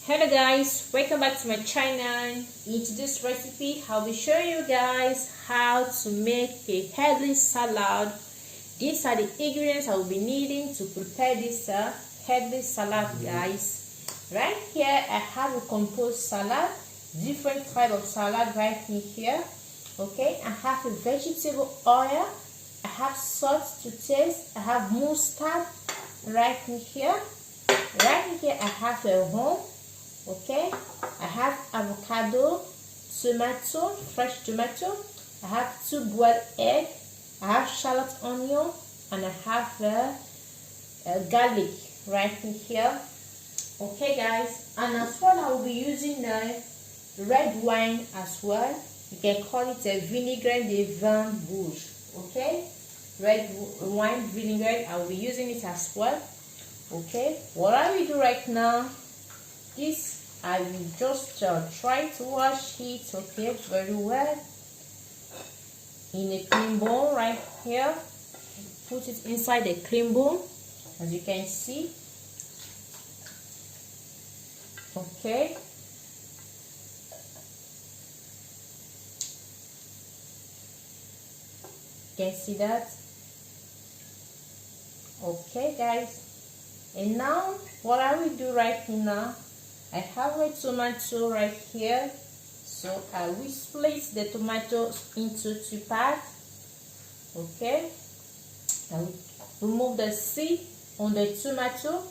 Hello guys, welcome back to my channel. In today's recipe I'll be showing you guys how to make a healthy salad. These are the ingredients I will be needing to prepare this healthy salad, guys. Right here I have a composed salad, different type of salad right in here. Okay, I have a vegetable oil, I have salt to taste, I have mustard right in here. Right in here I have a Arome. Okay, I have avocado, tomato, fresh tomato, I have 2 boiled eggs, I have shallot onion, and I have garlic right in here. Okay guys, and as well I will be using red wine as well. You can call it a vinaigrette de vin rouge. Okay, red wine vinaigrette, I will be using it as well. Okay, what I will do right now, this I will just try to wash it, okay, very well in a clean bowl right here. Put it inside the clean bowl, as you can see. Okay, you can see that. Okay guys, and now what I will do right now, I have my tomato right here, so I will split the tomatoes into 2 parts. Okay, I will remove the seed on the tomato,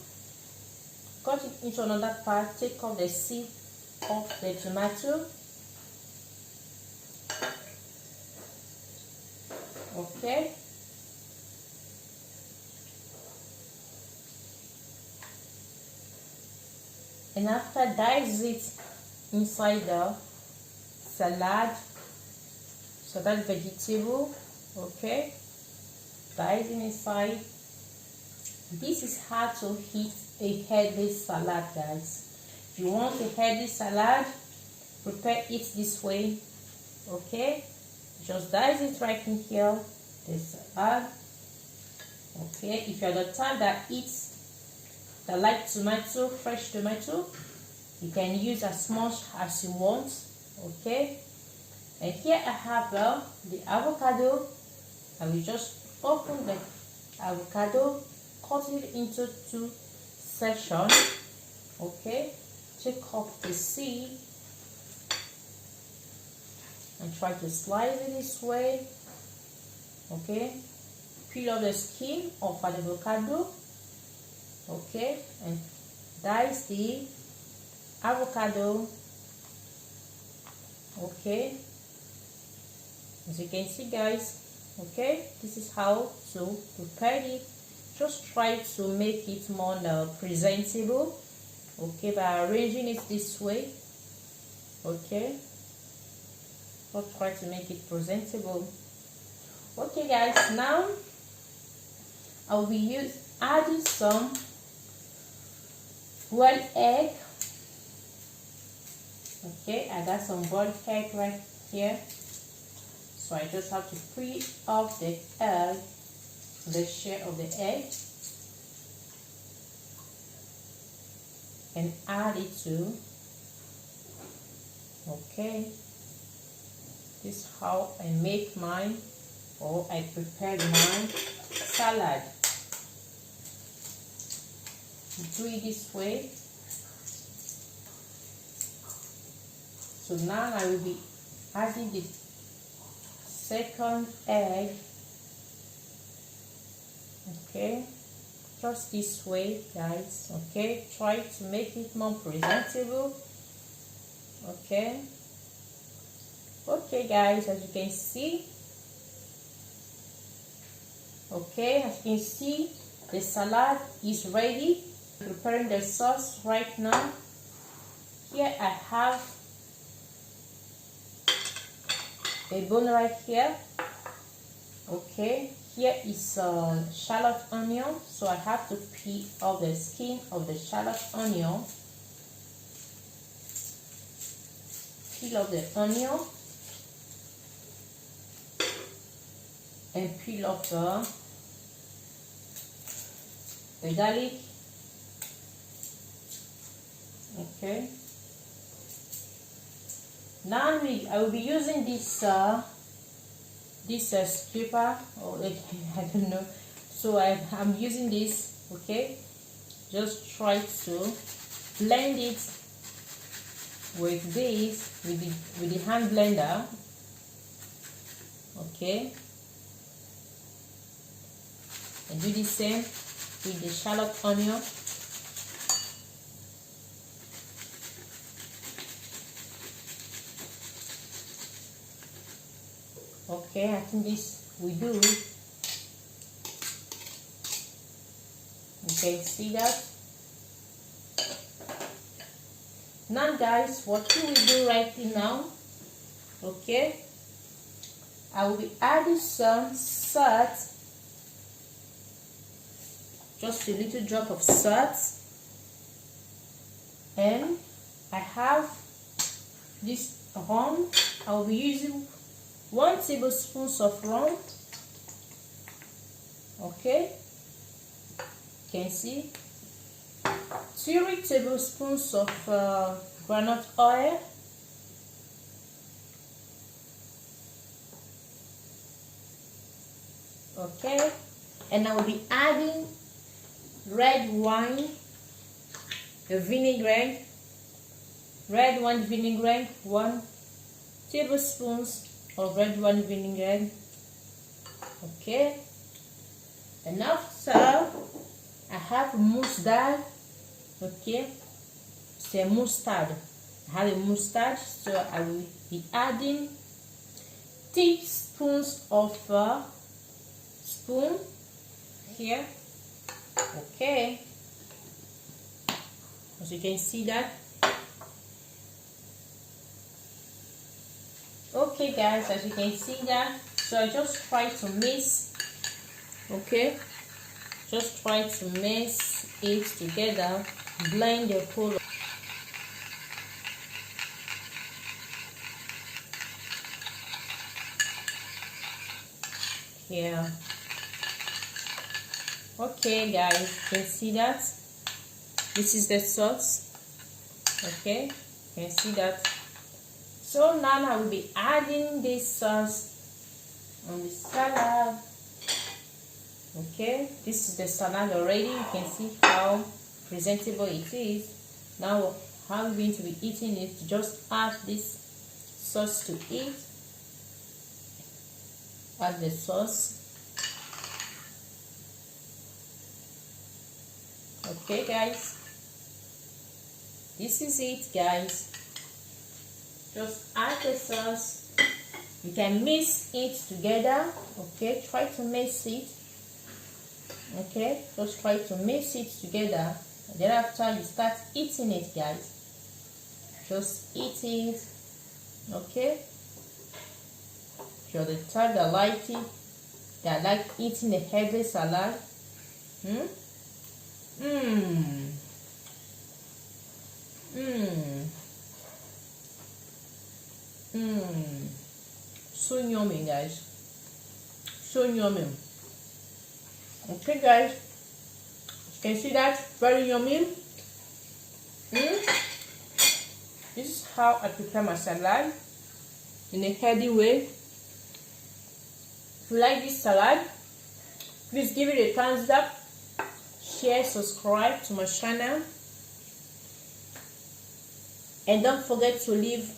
cut it into another part, take off the seed of the tomato. Okay, and after dice it inside the salad, so that vegetable. Okay, dice it inside. This is how to heat a healthy salad, guys. If you want a healthy salad, prepare it this way. Okay, just dice it right in here, the salad. Okay, if you're the type that like tomato, fresh tomato, you can use as much as you want. Okay, and here I have the avocado. I will just open the avocado, cut it into 2 sections. Okay, take off the seed and try to slice it this way. Okay, peel off the skin of the avocado. Okay, and dice the avocado. Okay, as you can see, guys. Okay, this is how to prepare it. Just try to make it more presentable. Okay, by arranging it this way. Okay, just try to make it presentable. Okay guys, now I will be adding some boiled egg. Okay, I got some boiled egg right here, so I just have to peel off the egg, the shell of the egg, and add it to. Okay, this is how I make mine, or I prepare my salad. Do it this way. So now I will be adding the second egg. Okay, just this way, guys. Okay, try to make it more presentable. Okay, guys, as you can see. Okay, as you can see, the salad is ready. Preparing the sauce right now. Here I have a bone right here. Okay, here is shallot onion, so I have to peel off the skin of the shallot onion. Peel off the onion and peel off the garlic. Okay. Now I will be using this scraper, or like, I don't know. So I'm using this. Okay. Just try to blend it with this, with the hand blender. Okay. And do the same with the shallot onion. Okay, I think this we do. You can see that. Now guys, what we will do right now, okay, I will be adding some salt, just a little drop of salt, and I have this rum. I will be using 1 tablespoon of rum. Okay, you can see 3 tablespoons of groundnut oil, okay, and I will be adding red wine vinaigrette, 1 tablespoon of red wine vinaigrette. Okay, and after I have mustard. Okay, c'est mustard. I have a mustard, so I will be adding teaspoons of spoon here. Okay, as you can see that. Okay guys, as you can see that, so I just try to mix. Okay, just try to mix it together, blend the whole. Yeah. Okay guys, you can see that this is the sauce. Okay, you can see that. So now I will be adding this sauce on the salad. Okay, this is the salad already. You can see how presentable it is. Now how we're going to be eating it, just add this sauce to it. Add the sauce. Okay guys, this is it guys. Just add the sauce. You can mix it together. Okay, try to mix it. Okay, just try to mix it together. And then after you start eating it guys, just eat it. Okay, if you're the type that like it, that like eating a healthy salad, so yummy guys, so yummy. Okay guys, you can see that, very yummy. This is how I prepare my salad in a healthy way. If you like this salad, please give it a thumbs up, share, subscribe to my channel, and don't forget to leave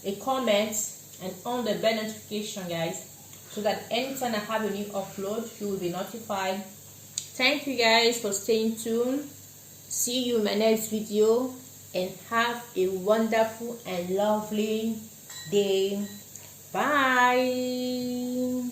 a comment and on the bell notification guys, so that anytime I have a new upload you will be notified. Thank you guys for staying tuned. See you in my next video, and have a wonderful and lovely day. Bye.